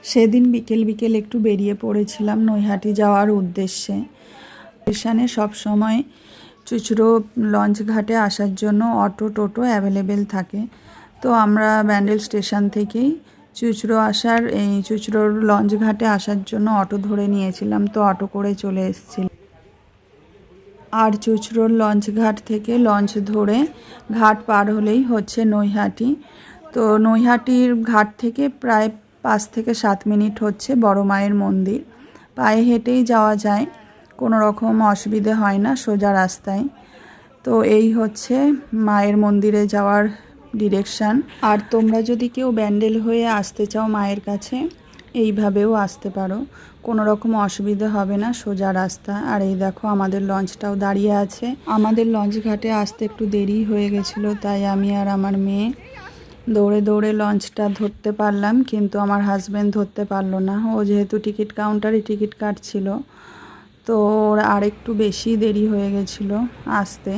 সেদিন বিকেল বিকেল একটু বেরিয়ে পড়েছিলাম নৈহাটি যাওয়ার উদ্দেশ্যে। স্টেশনে সবসময় চুঁচুড়ো লঞ্চ ঘাটে আসার জন্য অটো টোটো অ্যাভেলেবেল থাকে। তো আমরা ব্যান্ডেল স্টেশন থেকেই চুঁচুড়ো চুঁচুড়োর লঞ্চ ঘাটে আসার জন্য অটো ধরে নিয়েছিলাম। তো অটো করে চলে এসেছিলাম। আর চুঁচুড়োর লঞ্চ ঘাট থেকে লঞ্চ ধরে ঘাট পার হলেই হচ্ছে নৈহাটি। তো নৈহাটির ঘাট থেকে প্রায় 5 থেকে 7 মিনিট হচ্ছে বড় মায়ের মন্দির। পায়ে হেঁটেই যাওয়া যায়, কোনো রকম অসুবিধে হয় না, সোজা রাস্তায়। তো এই হচ্ছে মায়ের মন্দিরে যাওয়ার ডিরেকশান। আর তোমরা যদি কেউ ব্যান্ডেল হয়ে আসতে চাও মায়ের কাছে, এইভাবেও আসতে পারো, কোনো রকম অসুবিধা হবে না, সোজা রাস্তা। আর এই দেখো আমাদের লঞ্চটাও দাঁড়িয়ে আছে। আমাদের লঞ্চ ঘাটে আসতে একটু দেরি হয়ে গেছিলো, তাই আমি আর আমার মেয়ে দৌড়ে দৌড়ে লঞ্চটা ধরতে পারলাম, কিন্তু আমার হাজব্যান্ড ধরতে পারলো না। ও যেহেতু টিকিট কাউন্টারে টিকিট কাটছিল, তো ওর আর একটু বেশি দেরি হয়ে গেছিলো আসতে।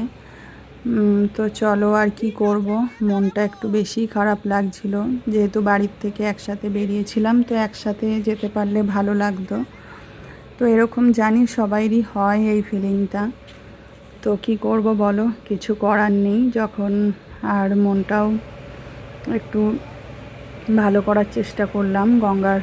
তো চলো, আর কি করব, মনটা একটু বেশি খারাপ লাগছিল, যেহেতু বাড়ির থেকে একসাথে বেরিয়েছিলাম, তো একসাথে যেতে পারলে ভালো লাগতো। তো এরকম জানি সবাইরই হয় এই ফিলিংটা। তো কি করব বলো, কিছু করার নেই। যখন আর মনটাও একটু ভালো করার চেষ্টা করলাম, গঙ্গার